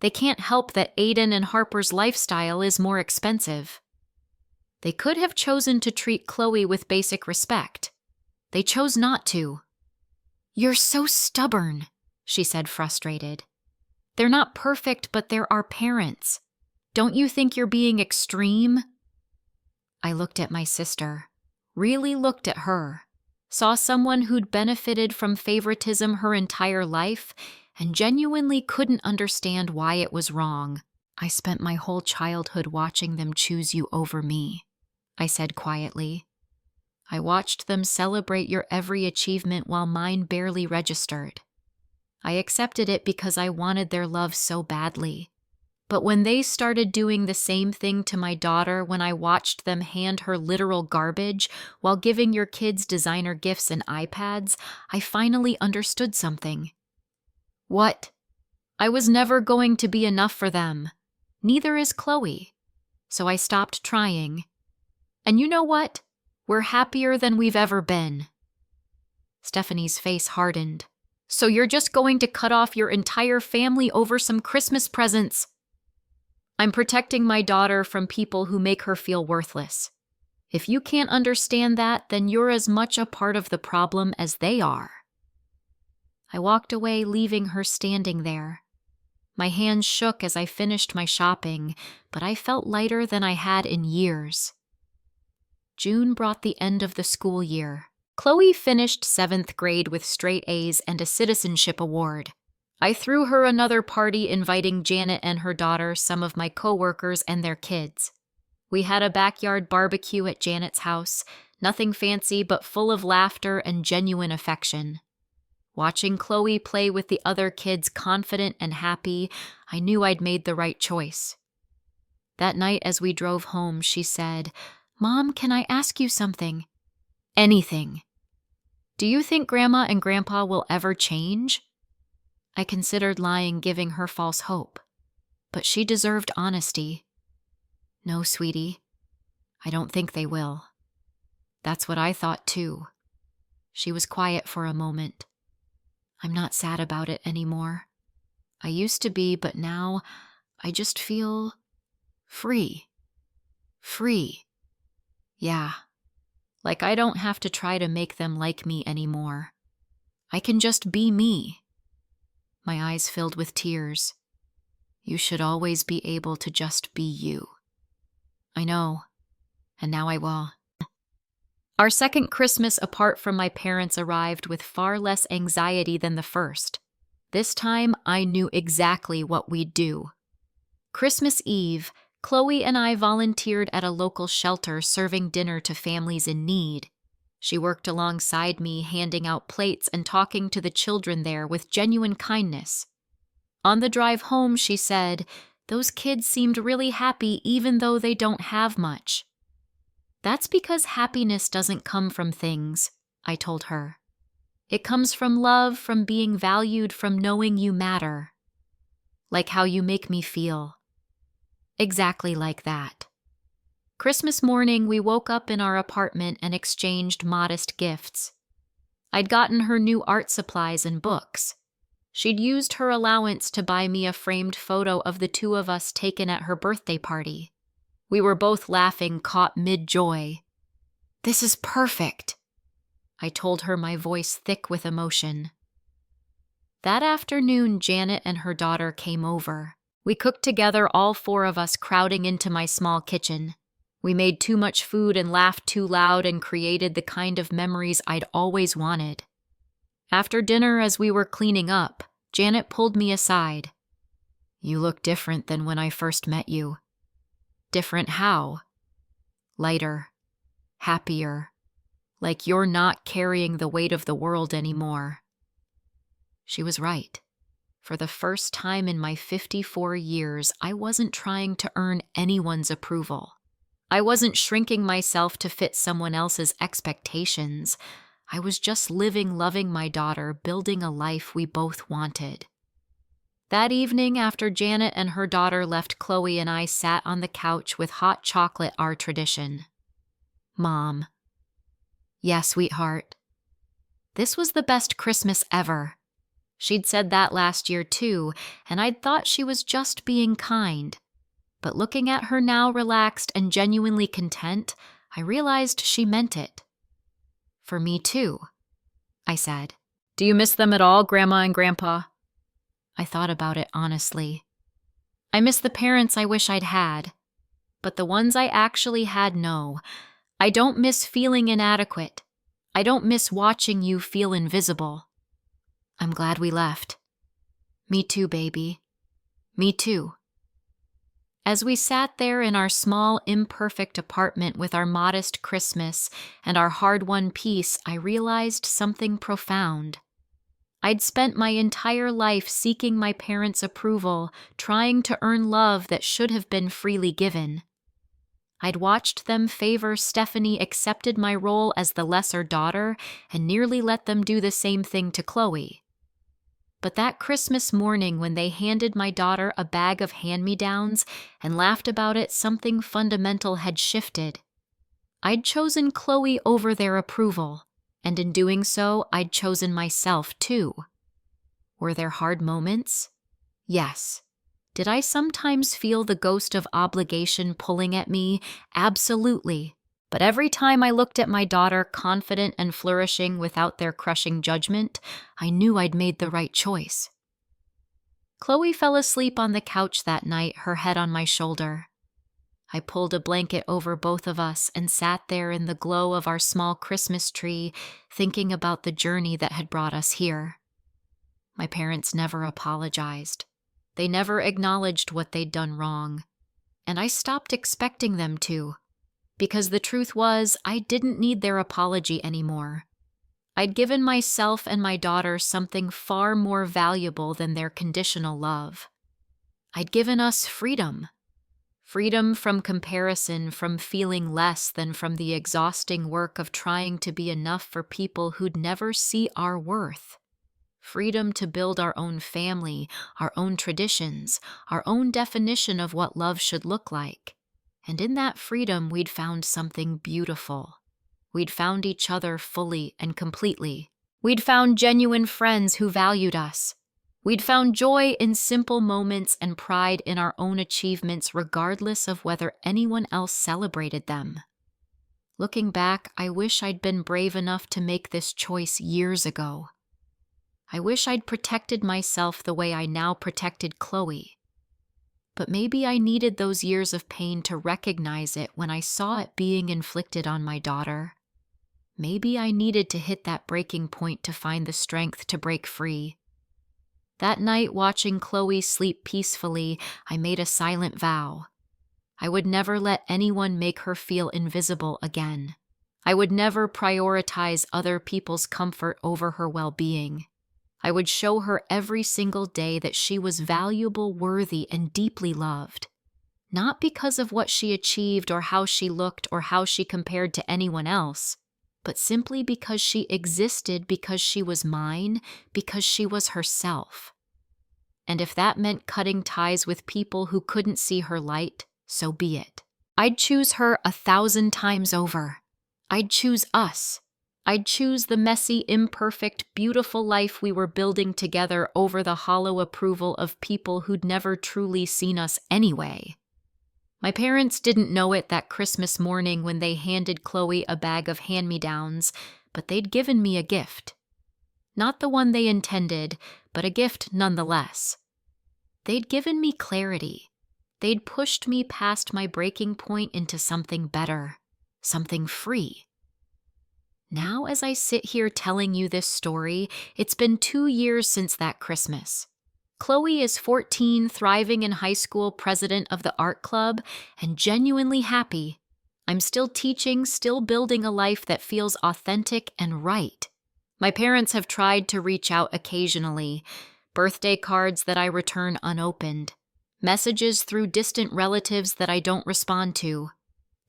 They can't help that Aiden and Harper's lifestyle is more expensive. They could have chosen to treat Chloe with basic respect. They chose not to. You're so stubborn, she said, frustrated. They're not perfect, but they're our parents. Don't you think you're being extreme? I looked at my sister, really looked at her, saw someone who'd benefited from favoritism her entire life, and genuinely couldn't understand why it was wrong. I spent my whole childhood watching them choose you over me, I said quietly. I watched them celebrate your every achievement while mine barely registered. I accepted it because I wanted their love so badly. But when they started doing the same thing to my daughter when I watched them hand her literal garbage while giving your kids designer gifts and iPads, I finally understood something. What? I was never going to be enough for them. Neither is Chloe. So I stopped trying. And you know what? We're happier than we've ever been. Stephanie's face hardened. So you're just going to cut off your entire family over some Christmas presents? I'm protecting my daughter from people who make her feel worthless. If you can't understand that, then you're as much a part of the problem as they are. I walked away, leaving her standing there. My hands shook as I finished my shopping, but I felt lighter than I had in years. June brought the end of the school year. Chloe finished 7th grade with straight A's and a citizenship award. I threw her another party inviting Janet and her daughter, some of my coworkers, and their kids. We had a backyard barbecue at Janet's house, nothing fancy but full of laughter and genuine affection. Watching Chloe play with the other kids confident and happy, I knew I'd made the right choice. That night as we drove home, she said, "Mom, can I ask you something?" "Anything." "Do you think Grandma and Grandpa will ever change?" I considered lying, giving her false hope. But she deserved honesty. "No, sweetie, I don't think they will." That's what I thought too. She was quiet for a moment. I'm not sad about it anymore. I used to be, but now I just feel free. Free. Yeah, like I don't have to try to make them like me anymore. I can just be me. My eyes filled with tears. You should always be able to just be you. I know, and now I will. Our second Christmas apart from my parents arrived with far less anxiety than the first. This time, I knew exactly what we'd do. Christmas Eve, Chloe and I volunteered at a local shelter serving dinner to families in need. She worked alongside me, handing out plates and talking to the children there with genuine kindness. On the drive home, she said, "Those kids seemed really happy even though they don't have much." "That's because happiness doesn't come from things," I told her. "It comes from love, from being valued, from knowing you matter. Like how you make me feel." Exactly like that. Christmas morning, we woke up in our apartment and exchanged modest gifts. I'd gotten her new art supplies and books. She'd used her allowance to buy me a framed photo of the two of us taken at her birthday party. We were both laughing, caught mid-joy. "This is perfect," I told her, my voice thick with emotion. That afternoon, Janet and her daughter came over. We cooked together, all four of us crowding into my small kitchen. We made too much food and laughed too loud and created the kind of memories I'd always wanted. After dinner, as we were cleaning up, Janet pulled me aside. "You look different than when I first met you." "Different how?" "Lighter. Happier. Like you're not carrying the weight of the world anymore." She was right. For the first time in my 54 years, I wasn't trying to earn anyone's approval. I wasn't shrinking myself to fit someone else's expectations. I was just living, loving my daughter, building a life we both wanted. That evening, after Janet and her daughter left, Chloe and I sat on the couch with hot chocolate, our tradition. "Mom." "Yeah, sweetheart." "This was the best Christmas ever." She'd said that last year too, and I'd thought she was just being kind. But looking at her now, relaxed and genuinely content, I realized she meant it. "For me too," I said. "Do you miss them at all, Grandma and Grandpa?" I thought about it honestly. I miss the parents I wish I'd had. But the ones I actually had, no. I don't miss feeling inadequate. I don't miss watching you feel invisible. I'm glad we left. Me too, baby. Me too. As we sat there in our small, imperfect apartment with our modest Christmas and our hard-won peace, I realized something profound. I'd spent my entire life seeking my parents' approval, trying to earn love that should have been freely given. I'd watched them favor Stephanie, accepted my role as the lesser daughter, and nearly let them do the same thing to Chloe. But that Christmas morning, when they handed my daughter a bag of hand-me-downs and laughed about it, something fundamental had shifted. I'd chosen Chloe over their approval, and in doing so, I'd chosen myself too. Were there hard moments? Yes. Did I sometimes feel the ghost of obligation pulling at me? Absolutely. But every time I looked at my daughter, confident and flourishing without their crushing judgment, I knew I'd made the right choice. Chloe fell asleep on the couch that night, her head on my shoulder. I pulled a blanket over both of us and sat there in the glow of our small Christmas tree, thinking about the journey that had brought us here. My parents never apologized. They never acknowledged what they'd done wrong. And I stopped expecting them to. Because the truth was, I didn't need their apology anymore. I'd given myself and my daughter something far more valuable than their conditional love. I'd given us freedom. Freedom from comparison, from feeling less than from the exhausting work of trying to be enough for people who'd never see our worth. Freedom to build our own family, our own traditions, our own definition of what love should look like. And in that freedom, we'd found something beautiful. We'd found each other fully and completely. We'd found genuine friends who valued us. We'd found joy in simple moments and pride in our own achievements, regardless of whether anyone else celebrated them. Looking back, I wish I'd been brave enough to make this choice years ago. I wish I'd protected myself the way I now protected Chloe. But maybe I needed those years of pain to recognize it when I saw it being inflicted on my daughter. Maybe I needed to hit that breaking point to find the strength to break free. That night, watching Chloe sleep peacefully, I made a silent vow. I would never let anyone make her feel invisible again. I would never prioritize other people's comfort over her well-being. I would show her every single day that she was valuable, worthy, and deeply loved. Not because of what she achieved or how she looked or how she compared to anyone else, but simply because she existed, because she was mine, because she was herself. And if that meant cutting ties with people who couldn't see her light, so be it. I'd choose her 1,000 times over. I'd choose us. I'd choose the messy, imperfect, beautiful life we were building together over the hollow approval of people who'd never truly seen us anyway. My parents didn't know it that Christmas morning when they handed Chloe a bag of hand-me-downs, but they'd given me a gift. Not the one they intended, but a gift nonetheless. They'd given me clarity. They'd pushed me past my breaking point into something better, something free. Now, as I sit here telling you this story, it's been 2 years since that Christmas. Chloe is 14, thriving in high school, president of the art club, and genuinely happy. I'm still teaching, still building a life that feels authentic and right. My parents have tried to reach out occasionally, birthday cards that I return unopened, messages through distant relatives that I don't respond to.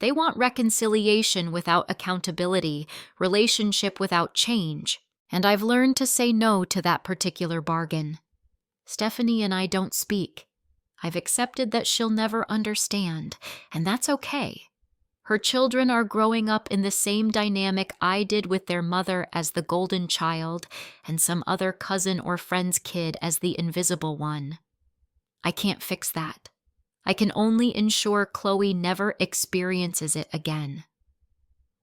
They want reconciliation without accountability, relationship without change, and I've learned to say no to that particular bargain. Stephanie and I don't speak. I've accepted that she'll never understand, and that's okay. Her children are growing up in the same dynamic I did with their mother as the golden child and some other cousin or friend's kid as the invisible one. I can't fix that. I can only ensure Chloe never experiences it again.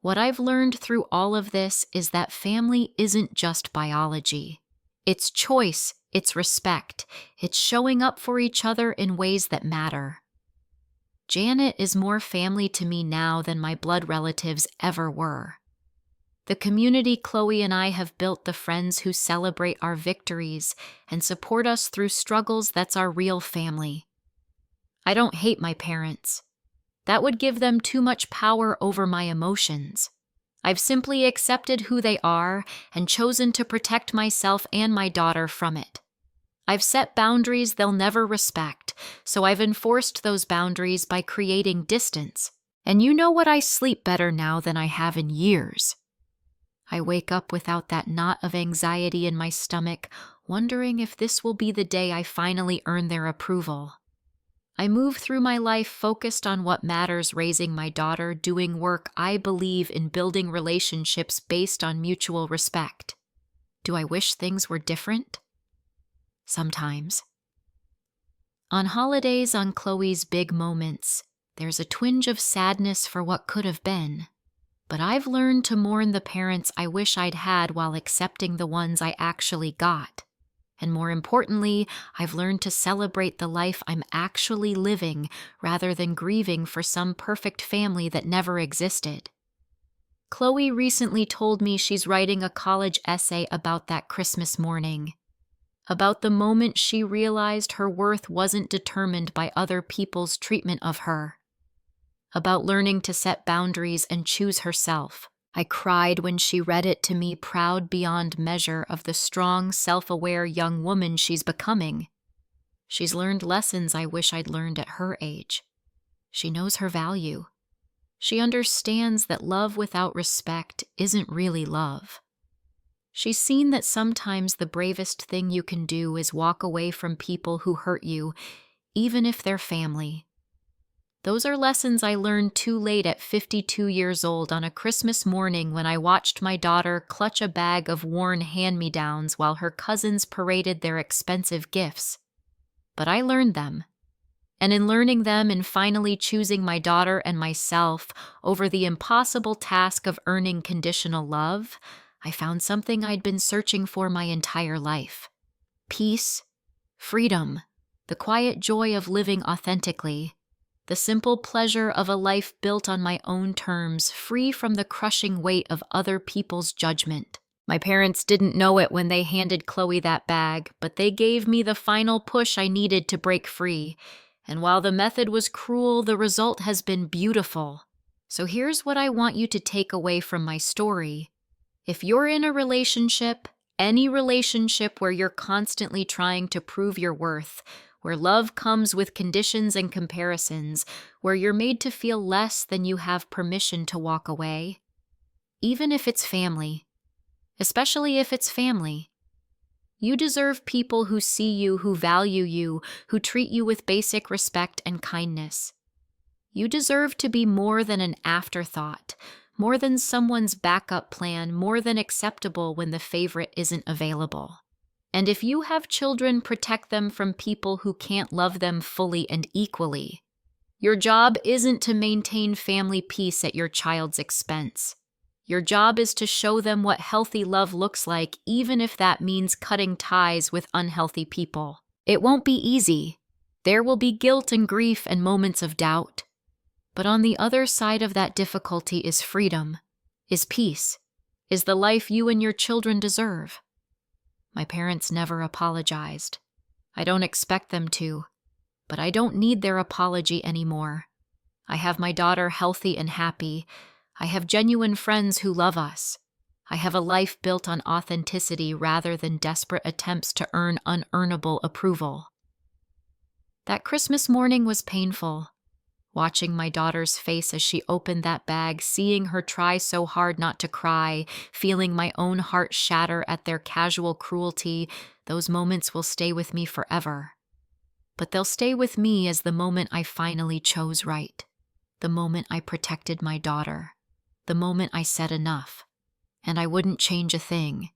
What I've learned through all of this is that family isn't just biology. It's choice, it's respect, it's showing up for each other in ways that matter. Janet is more family to me now than my blood relatives ever were. The community Chloe and I have built, the friends who celebrate our victories and support us through struggles, that's our real family. I don't hate my parents. That would give them too much power over my emotions. I've simply accepted who they are and chosen to protect myself and my daughter from it. I've set boundaries they'll never respect, so I've enforced those boundaries by creating distance. And you know what? I sleep better now than I have in years. I wake up without that knot of anxiety in my stomach, wondering if this will be the day I finally earn their approval. I move through my life focused on what matters, raising my daughter, doing work I believe in, building relationships based on mutual respect. Do I wish things were different? Sometimes. On holidays, on Chloe's big moments, there's a twinge of sadness for what could have been. But I've learned to mourn the parents I wish I'd had while accepting the ones I actually got. And more importantly, I've learned to celebrate the life I'm actually living rather than grieving for some perfect family that never existed. Chloe recently told me she's writing a college essay about that Christmas morning, about the moment she realized her worth wasn't determined by other people's treatment of her, about learning to set boundaries and choose herself. I cried when she read it to me, proud beyond measure of the strong, self-aware young woman she's becoming. She's learned lessons I wish I'd learned at her age. She knows her value. She understands that love without respect isn't really love. She's seen that sometimes the bravest thing you can do is walk away from people who hurt you, even if they're family. Those are lessons I learned too late at 52 years old on a Christmas morning when I watched my daughter clutch a bag of worn hand-me-downs while her cousins paraded their expensive gifts. But I learned them. And in learning them and finally choosing my daughter and myself over the impossible task of earning conditional love, I found something I'd been searching for my entire life: peace, freedom, the quiet joy of living authentically, the simple pleasure of a life built on my own terms, free from the crushing weight of other people's judgment. My parents didn't know it when they handed Chloe that bag, but they gave me the final push I needed to break free. And while the method was cruel, the result has been beautiful. So here's what I want you to take away from my story. If you're in a relationship, any relationship where you're constantly trying to prove your worth, where love comes with conditions and comparisons, where you're made to feel less than you have permission to walk away, even if it's family, especially if it's family, you deserve people who see you, who value you, who treat you with basic respect and kindness. You deserve to be more than an afterthought, more than someone's backup plan, more than acceptable when the favorite isn't available. And if you have children, protect them from people who can't love them fully and equally. Your job isn't to maintain family peace at your child's expense. Your job is to show them what healthy love looks like, even if that means cutting ties with unhealthy people. It won't be easy. There will be guilt and grief and moments of doubt. But on the other side of that difficulty is freedom, is peace, is the life you and your children deserve. My parents never apologized. I don't expect them to, but I don't need their apology anymore. I have my daughter healthy and happy. I have genuine friends who love us. I have a life built on authenticity rather than desperate attempts to earn unearnable approval. That Christmas morning was painful. Watching my daughter's face as she opened that bag, seeing her try so hard not to cry, feeling my own heart shatter at their casual cruelty, those moments will stay with me forever. But they'll stay with me as the moment I finally chose right, the moment I protected my daughter, the moment I said enough. And I wouldn't change a thing.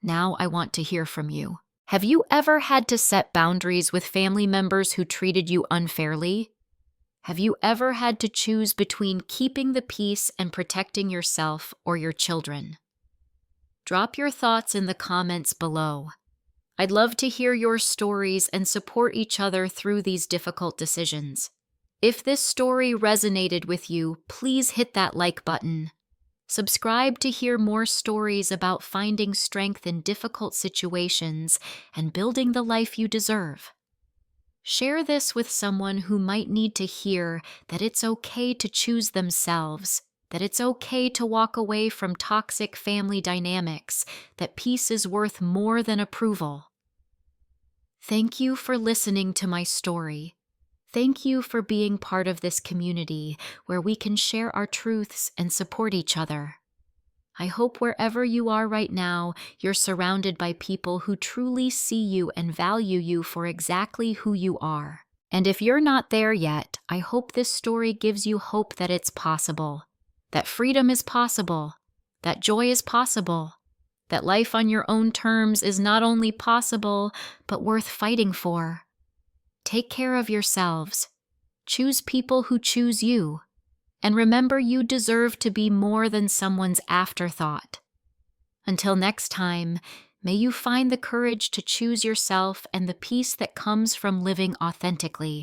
Now I want to hear from you. Have you ever had to set boundaries with family members who treated you unfairly? Have you ever had to choose between keeping the peace and protecting yourself or your children? Drop your thoughts in the comments below. I'd love to hear your stories and support each other through these difficult decisions. If this story resonated with you, please hit that like button. Subscribe to hear more stories about finding strength in difficult situations and building the life you deserve. Share this with someone who might need to hear that it's okay to choose themselves, that it's okay to walk away from toxic family dynamics, that peace is worth more than approval. Thank you for listening to my story. Thank you for being part of this community where we can share our truths and support each other. I hope wherever you are right now, you're surrounded by people who truly see you and value you for exactly who you are. And if you're not there yet, I hope this story gives you hope that it's possible, that freedom is possible, that joy is possible, that life on your own terms is not only possible, but worth fighting for. Take care of yourselves. Choose people who choose you. And remember, you deserve to be more than someone's afterthought. Until next time, may you find the courage to choose yourself and the peace that comes from living authentically.